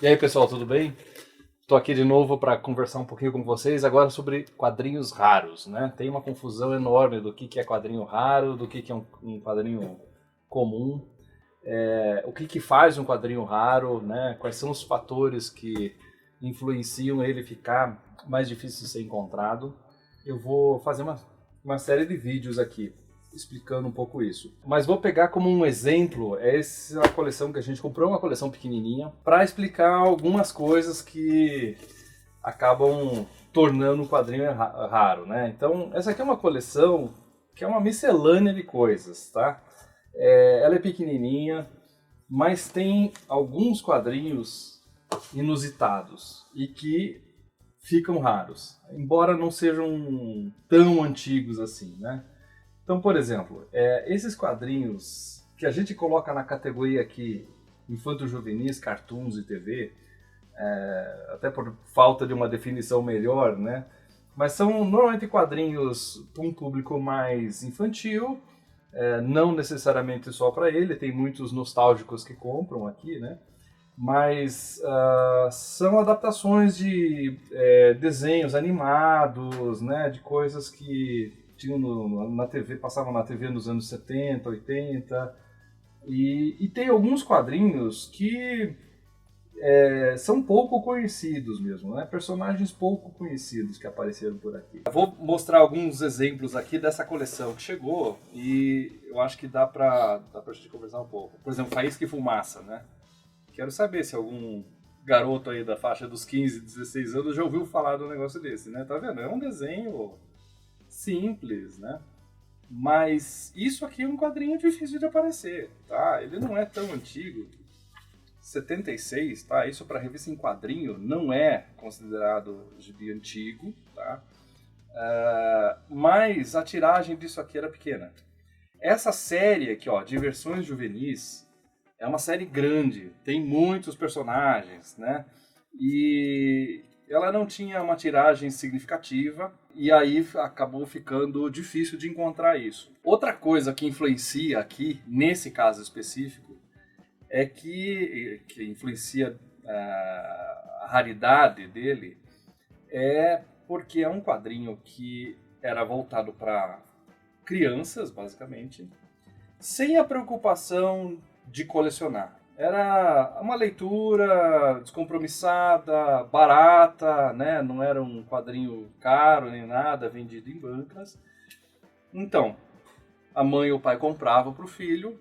E aí, pessoal, tudo bem? Estou aqui de novo para conversar um pouquinho com vocês agora sobre quadrinhos raros, né? Tem uma confusão enorme do que é quadrinho raro, do que é um quadrinho comum, o que faz um quadrinho raro, né? Quais são os fatores que influenciam ele ficar mais difícil de ser encontrado. Eu vou fazer uma série de vídeos aqui explicando um pouco isso. Mas vou pegar como um exemplo essa coleção que a gente comprou, uma coleção pequenininha, para explicar algumas coisas que acabam tornando o quadrinho raro, né? Então, essa aqui é uma coleção que é uma miscelânea de coisas, tá? Ela é pequenininha, mas tem alguns quadrinhos inusitados e que ficam raros, embora não sejam tão antigos assim, né? Então, por exemplo, esses quadrinhos que a gente coloca na categoria aqui infanto-juvenis, cartoons e TV, até por falta de uma definição melhor, né? Mas são normalmente quadrinhos para um público mais infantil, não necessariamente só para ele, tem muitos nostálgicos que compram aqui, né? Mas são adaptações de desenhos animados, né? De coisas que tinham na TV, passavam na TV nos anos 70, 80, e tem alguns quadrinhos que são pouco conhecidos mesmo, né? Personagens pouco conhecidos que apareceram por aqui. Eu vou mostrar alguns exemplos aqui dessa coleção que chegou e eu acho que dá pra gente conversar um pouco. Por exemplo, Faísca e Fumaça, né? Quero saber se algum garoto aí da faixa dos 15, 16 anos já ouviu falar de um negócio desse, né? Tá vendo? É um desenho simples, né? Mas isso aqui é um quadrinho difícil de aparecer, tá? Ele não é tão antigo. 76, tá? Isso para revista em quadrinho não é considerado gibi antigo, tá? Mas a tiragem disso aqui era pequena. Essa série aqui, ó, Diversões Juvenis, é uma série grande, tem muitos personagens, né? E ela não tinha uma tiragem significativa e aí acabou ficando difícil de encontrar isso. Outra coisa que influencia aqui, nesse caso específico, é que influencia a raridade dele, é porque é um quadrinho que era voltado para crianças, basicamente, sem a preocupação de colecionar. Era uma leitura descompromissada, barata, né? Não era um quadrinho caro nem nada, vendido em bancas. Então, a mãe ou o pai compravam para o filho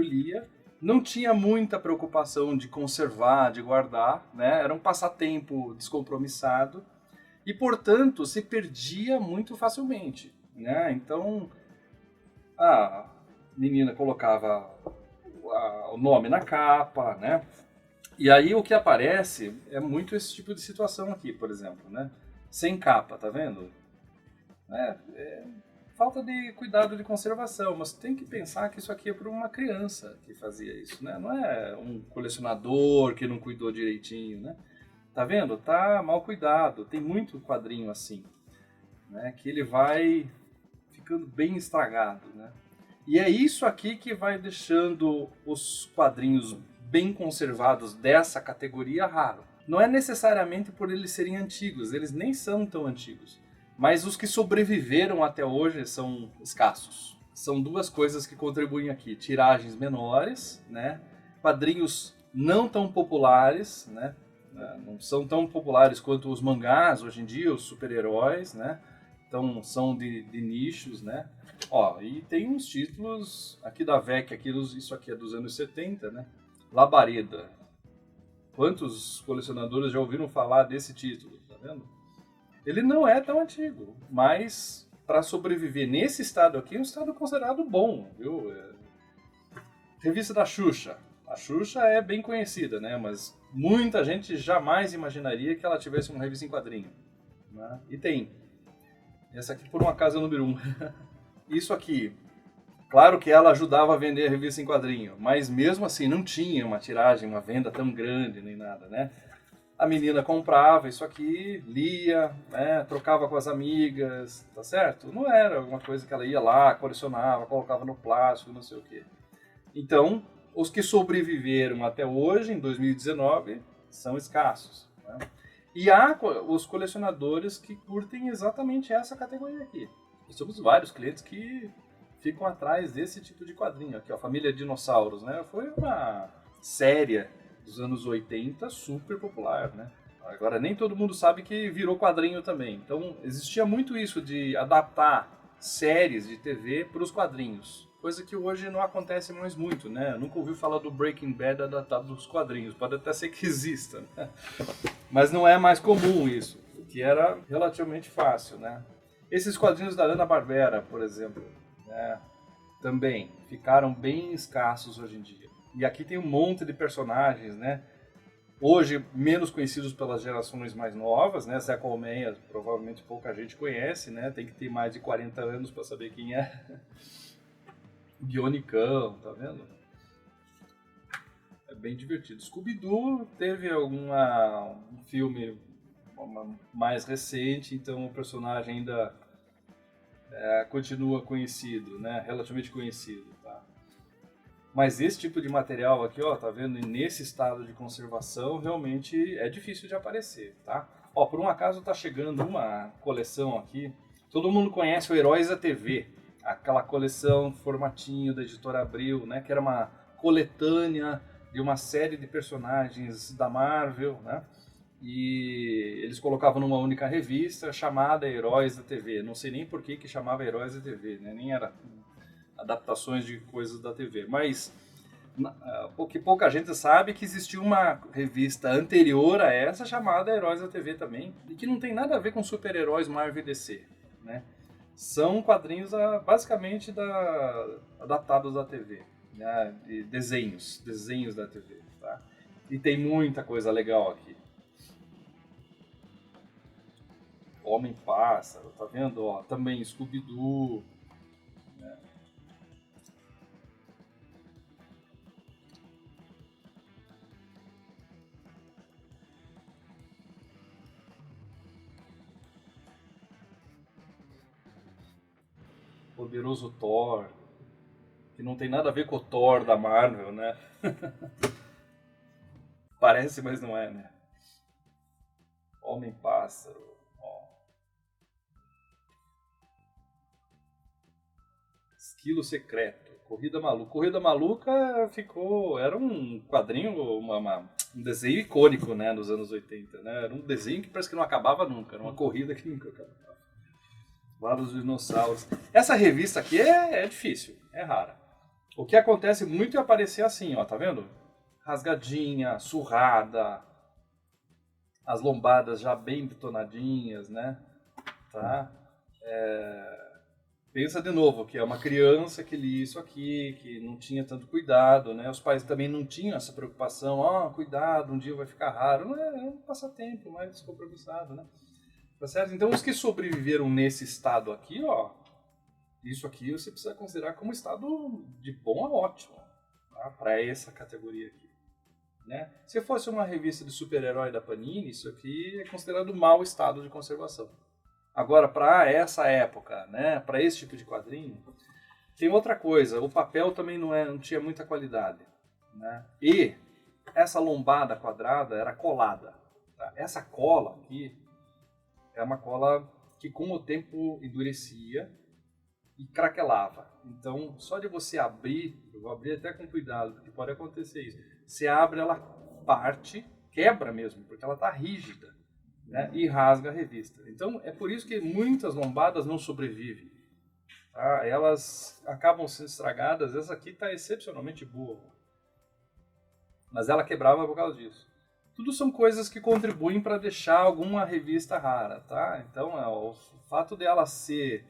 lia. Não tinha muita preocupação de conservar, de guardar, né? Era um passatempo descompromissado e, portanto, se perdia muito facilmente, né? Então, a menina colocava o nome na capa, né? E aí o que aparece é muito esse tipo de situação aqui, por exemplo, né? Sem capa, tá vendo? Falta de cuidado de conservação, mas tem que pensar que isso aqui é para uma criança que fazia isso, né? Não é um colecionador que não cuidou direitinho, né? Tá vendo? Tá mal cuidado. Tem muito quadrinho assim, né? Que ele vai ficando bem estragado, né? E é isso aqui que vai deixando os quadrinhos bem conservados dessa categoria raro. Não é necessariamente por eles serem antigos, eles nem são tão antigos. Mas os que sobreviveram até hoje são escassos. São duas coisas que contribuem aqui. Tiragens menores, né? Quadrinhos não tão populares, né? Não são tão populares quanto os mangás hoje em dia, os super-heróis, né? Então são de nichos, né? Ó, e tem uns títulos aqui da VEC, isso aqui é dos anos 70, né? Labareda. Quantos colecionadores já ouviram falar desse título, tá vendo? Ele não é tão antigo, mas para sobreviver nesse estado aqui, é um estado considerado bom, viu? Revista da Xuxa. A Xuxa é bem conhecida, né? Mas muita gente jamais imaginaria que ela tivesse uma revista em quadrinho, né? E tem. Essa aqui, por um acaso, é o número 1. Isso aqui, claro que ela ajudava a vender a revista em quadrinho, mas mesmo assim não tinha uma tiragem, uma venda tão grande nem nada, né? A menina comprava isso aqui, lia, né? Trocava com as amigas, tá certo? Não era uma coisa que ela ia lá, colecionava, colocava no plástico, não sei o quê. Então, os que sobreviveram até hoje, em 2019, são escassos, né? E há os colecionadores que curtem exatamente essa categoria aqui. Nós temos vários clientes que ficam atrás desse tipo de quadrinho. Aqui, ó, a Família Dinossauros, né? Foi uma série dos anos 80 super popular, né? Agora, nem todo mundo sabe que virou quadrinho também. Então, existia muito isso de adaptar séries de TV para os quadrinhos. Coisa que hoje não acontece mais muito, né? Eu nunca ouvi falar do Breaking Bad adaptado dos quadrinhos. Pode até ser que exista, né? Mas não é mais comum isso, o que era relativamente fácil, né? Esses quadrinhos da Hanna-Barbera, por exemplo, né, também ficaram bem escassos hoje em dia. E aqui tem um monte de personagens, né? Hoje menos conhecidos pelas gerações mais novas, né? Zé Colmeia, provavelmente pouca gente conhece, né? Tem que ter mais de 40 anos para saber quem é. Bionicão, tá vendo? É bem divertido. Scooby-Doo teve um filme mais recente, então o personagem ainda continua conhecido, né? Relativamente conhecido, tá? Mas esse tipo de material aqui, ó, tá vendo? Nesse estado de conservação, realmente é difícil de aparecer, tá? Ó, por um acaso tá chegando uma coleção aqui. Todo mundo conhece o Heróis da TV, aquela coleção formatinho da Editora Abril, né? Que era uma coletânea de uma série de personagens da Marvel, né? E eles colocavam numa única revista chamada Heróis da TV. Não sei nem por que chamava Heróis da TV, né? Nem era adaptações de coisas da TV. Mas o que pouca gente sabe é que existia uma revista anterior a essa chamada Heróis da TV também, e que não tem nada a ver com super-heróis Marvel e DC, né? São quadrinhos basicamente adaptados da TV, né? De desenhos da TV, tá? E tem muita coisa legal aqui. Homem-Pássaro, tá vendo? Ó, também Scooby-Doo, né? Poderoso Thor, que não tem nada a ver com o Thor da Marvel, né? Parece, mas não é, né? Homem-Pássaro. Esquilo Secreto. Corrida Maluca. Corrida Maluca era um quadrinho, um desenho icônico, né, nos anos 80, né? Era um desenho que parece que não acabava nunca, era uma corrida que nunca acabava. Vários dinossauros. Essa revista aqui é difícil, é rara. O que acontece muito é aparecer assim, ó, tá vendo? Rasgadinha, surrada, as lombadas já bem detonadinhas, né? Tá? Pensa de novo que é uma criança que lia isso aqui, que não tinha tanto cuidado, né? Os pais também não tinham essa preocupação, cuidado, um dia vai ficar raro. Não é um passatempo mais descompromissado, né? Tá certo? Então os que sobreviveram nesse estado aqui, ó, isso aqui você precisa considerar como estado de bom a ótimo, tá? Para essa categoria aqui, né? Se fosse uma revista de super-herói da Panini, isso aqui é considerado mau estado de conservação. Agora, para essa época, né, para esse tipo de quadrinho, tem outra coisa, o papel também não tinha muita qualidade, né? E essa lombada quadrada era colada, tá? Essa cola aqui é uma cola que com o tempo endurecia e craquelava. Então, só de você abrir, eu vou abrir até com cuidado, porque pode acontecer isso. Você abre, ela parte, quebra mesmo, porque ela está rígida, né? E rasga a revista. Então, é por isso que muitas lombadas não sobrevivem. Tá? Elas acabam sendo estragadas. Essa aqui está excepcionalmente boa. Mas ela quebrava por causa disso. Tudo são coisas que contribuem para deixar alguma revista rara, tá? Então, o fato dela ser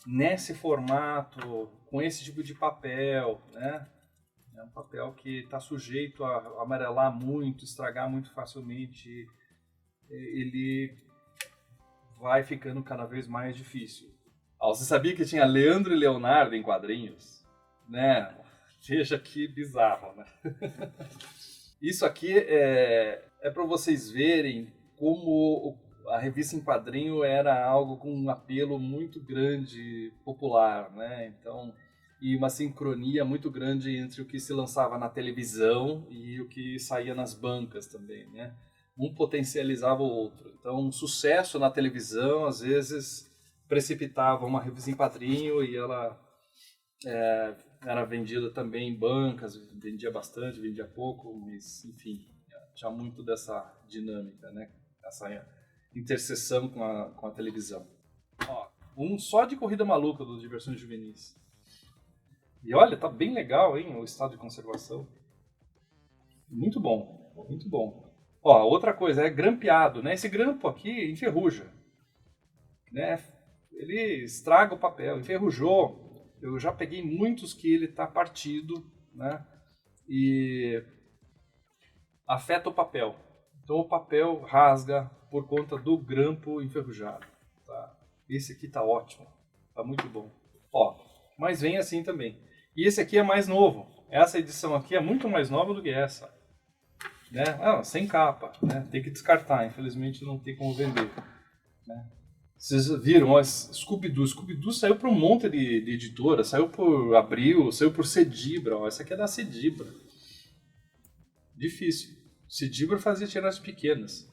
nesse formato, com esse tipo de papel, né? É um papel que está sujeito a amarelar muito, estragar muito facilmente. Ele vai ficando cada vez mais difícil. Você sabia que tinha Leandro e Leonardo em quadrinhos? Né? Veja que bizarro, né? Isso aqui é para vocês verem como a revista em quadrinho era algo com um apelo muito grande, popular, né? Então, e uma sincronia muito grande entre o que se lançava na televisão e o que saía nas bancas também, né? Um potencializava o outro. Então, um sucesso na televisão, às vezes, precipitava uma revista em quadrinho e ela era vendida também em bancas, vendia bastante, vendia pouco, mas, enfim, tinha muito dessa dinâmica, né? Essa interseção com a televisão. Ó, um só de Corrida Maluca, dos Diversões Juvenis. E olha, tá bem legal, hein, o estado de conservação. Muito bom, muito bom. Ó, outra coisa, é grampeado, né? Esse grampo aqui enferruja, né? Ele estraga o papel, enferrujou. Eu já peguei muitos que ele tá partido, né? E afeta o papel. Então o papel rasga por conta do grampo enferrujado. Tá? Esse aqui tá ótimo, tá muito bom. Ó, mas vem assim também. E esse aqui é mais novo. Essa edição aqui é muito mais nova do que essa. Né? Ah, sem capa, né? Tem que descartar, infelizmente não tem como vender. Né? Vocês viram, ó, Scooby-Doo. Scooby-Doo saiu para um monte de editora, saiu por Abril, saiu por Cedibra. Ó, essa aqui é da Cedibra. Difícil. Cedibra fazia tiragens pequenas.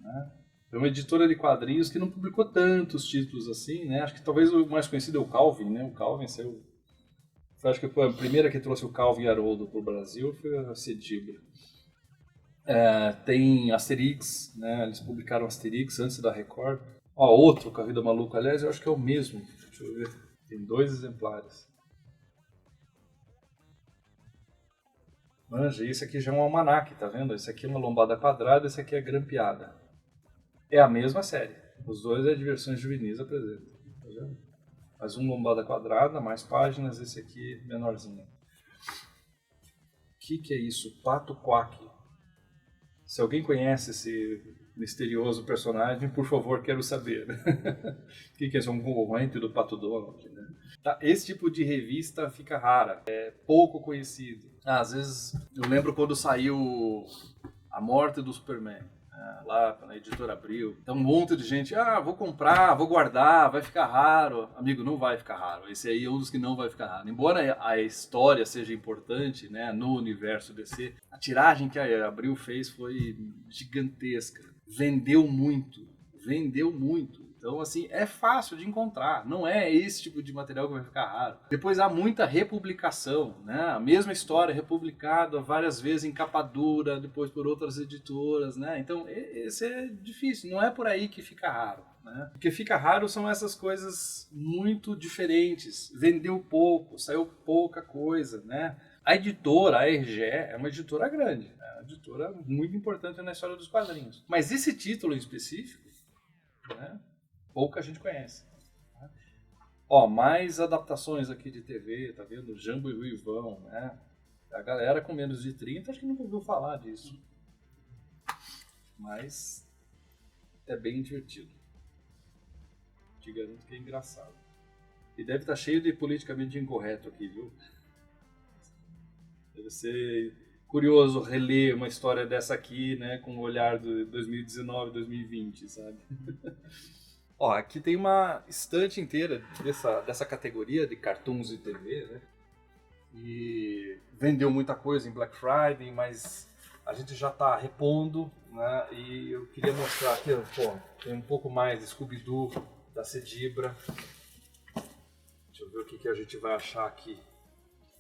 Né? É uma editora de quadrinhos que não publicou tantos títulos assim, né? Acho que talvez o mais conhecido é o Calvin, né? O Calvin saiu... Acho que foi a primeira que trouxe o Calvin Haroldo para o Brasil, foi a Cedibra. Tem Asterix, né? Eles publicaram Asterix antes da Record. Ó, outro Corrida Maluca, aliás, eu acho que é o mesmo. Deixa eu ver. Tem 2 exemplares. Manja, esse aqui já é um almanaque, tá vendo? Esse aqui é uma lombada quadrada, esse aqui é grampeada. É a mesma série. Os dois é Diversões Juvenis apresenta. Tá vendo? Mas um lombada quadrada, mais páginas, esse aqui menorzinho. O que é isso? Pato Quack. Se alguém conhece esse misterioso personagem, por favor, quero saber. O que é isso? Um concorrente do Pato Donald, né? Tá, esse tipo de revista fica rara, é pouco conhecido. Às vezes, eu lembro quando saiu A Morte do Superman, lá na editora Abril. Então um monte de gente, vou comprar, vou guardar, vai ficar raro. Amigo, não vai ficar raro. Esse aí é um dos que não vai ficar raro. Embora a história seja importante, né, no universo DC, a tiragem que a Abril fez foi gigantesca. Vendeu muito. Então, assim, é fácil de encontrar. Não é esse tipo de material que vai ficar raro. Depois há muita republicação, né? A mesma história republicada várias vezes em capa dura, depois por outras editoras, né? Então, esse é difícil. Não é por aí que fica raro, né? O que fica raro são essas coisas muito diferentes. Vendeu pouco, saiu pouca coisa, né? A editora, a RGE, é uma editora grande. É uma editora muito importante na história dos quadrinhos. Mas esse título em específico, né? Pouca gente conhece. Ó, mais adaptações aqui de TV, tá vendo? Jambo e Ruivão, né? A galera com menos de 30 acho que nunca ouviu falar disso. Mas é bem divertido. Te garanto que é engraçado. E deve estar cheio de politicamente incorreto aqui, viu? Deve ser curioso reler uma história dessa aqui, né? Com o olhar de 2019, 2020, sabe? Ó, aqui tem uma estante inteira dessa categoria de cartoons e TV, né? E vendeu muita coisa em Black Friday, mas a gente já está repondo, né? E eu queria mostrar aqui, pô, tem um pouco mais de Scooby-Doo da Cedibra. Deixa eu ver o que a gente vai achar aqui,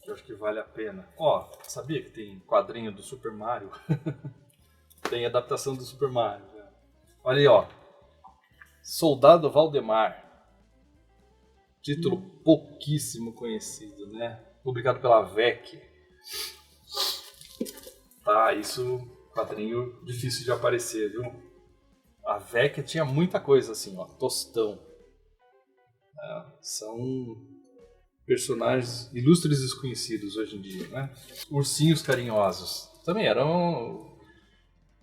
que eu acho que vale a pena. Ó, sabia que tem quadrinho do Super Mario? Tem adaptação do Super Mario. Né? Olha aí, ó. Soldado Valdemar, título pouquíssimo conhecido, né? Publicado pela VEC. Tá, isso quadrinho difícil de aparecer, viu? A VEC tinha muita coisa assim, ó, Tostão. São personagens ilustres desconhecidos hoje em dia, né? Ursinhos Carinhosos. Também eram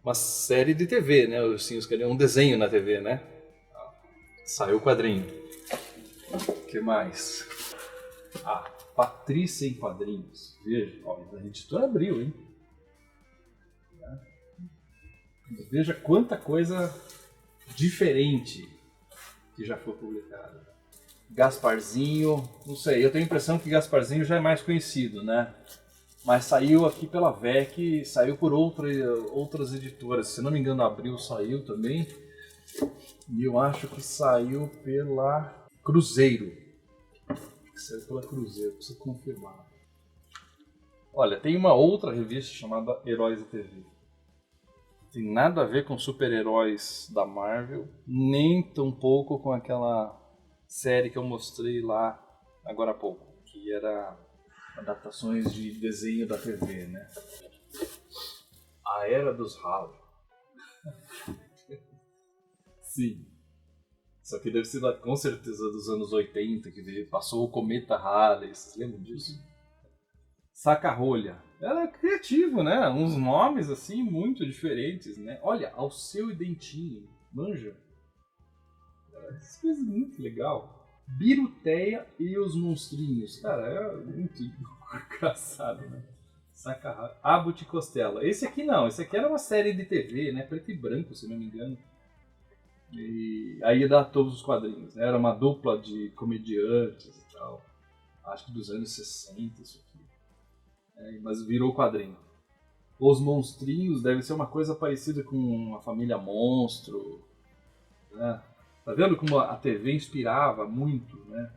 uma série de TV, né? Ursinhos Carinhosos, um desenho na TV, né? Saiu o quadrinho. O que mais? Patrícia em Quadrinhos. Veja, ó, a editora Abril, hein? Veja quanta coisa diferente que já foi publicada. Gasparzinho, não sei, eu tenho a impressão que Gasparzinho já é mais conhecido, né? Mas saiu aqui pela VEC, saiu por outras editoras. Se não me engano, a Abril saiu também. E eu acho que saiu pela Cruzeiro. Saiu pela Cruzeiro, preciso confirmar. Olha, tem uma outra revista chamada Heróis da TV. Tem nada a ver com super-heróis da Marvel, nem tampouco com aquela série que eu mostrei lá agora há pouco, que era adaptações de desenho da TV, né? A Era dos Halo. Sim. Só que deve ser com certeza dos anos 80, que passou o Cometa Halley, vocês lembram disso? Saca-rolha. Era criativo, né? Uns nomes assim muito diferentes, né? Olha, Alceu e Dentinho, manja? Essas coisas muito legal. Biruteia e os monstrinhos. Cara, é muito engraçado, né? Saca-rolha. Abbott e Costela. Esse aqui não, esse aqui era uma série de TV, né? Preto e branco, se não me engano. E aí ia dar todos os quadrinhos, né? Era uma dupla de comediantes e tal. Acho que dos anos 60 isso aqui. Mas virou quadrinho. Os monstrinhos deve ser uma coisa parecida com a família Monstro, né? Tá vendo como a TV inspirava muito, né?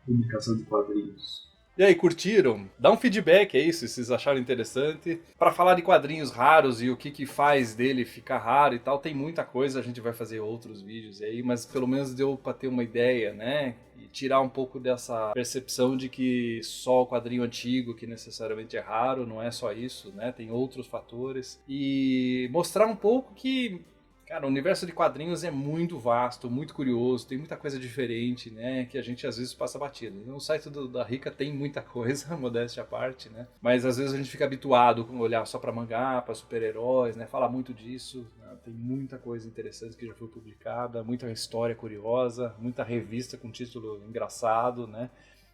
Publicação de quadrinhos. E aí, curtiram? Dá um feedback, é isso, se vocês acharam interessante. Para falar de quadrinhos raros e o que faz dele ficar raro e tal, tem muita coisa, a gente vai fazer outros vídeos aí, mas pelo menos deu para ter uma ideia, né? E tirar um pouco dessa percepção de que só o quadrinho antigo que necessariamente é raro, não é só isso, né? Tem outros fatores. E mostrar um pouco que... Cara, o universo de quadrinhos é muito vasto, muito curioso, tem muita coisa diferente, né, que a gente às vezes passa batido. No site da Rica tem muita coisa, modéstia à parte, né, mas às vezes a gente fica habituado a olhar só para mangá, para super-heróis, né, falar muito disso, né, tem muita coisa interessante que já foi publicada, muita história curiosa, muita revista com título engraçado, né,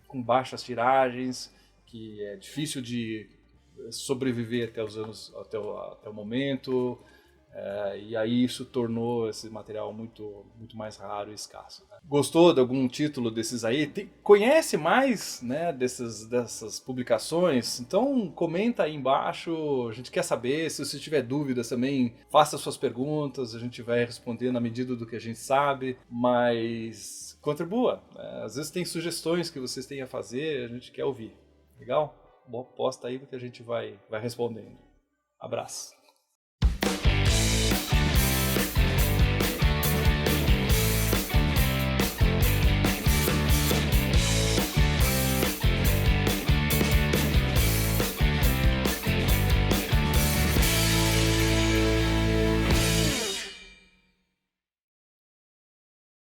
com baixas tiragens, que é difícil de sobreviver até os anos, até o momento. E aí isso tornou esse material muito mais raro e escasso, né? Gostou de algum título desses aí? Conhece mais, né, dessas publicações? Então comenta aí embaixo, a gente quer saber. Se você tiver dúvidas também, faça suas perguntas, a gente vai responder na medida do que a gente sabe, mas contribua, né? Às vezes tem sugestões que vocês têm a fazer, a gente quer ouvir. Legal? Bom, posta aí que a gente vai respondendo. Abraço.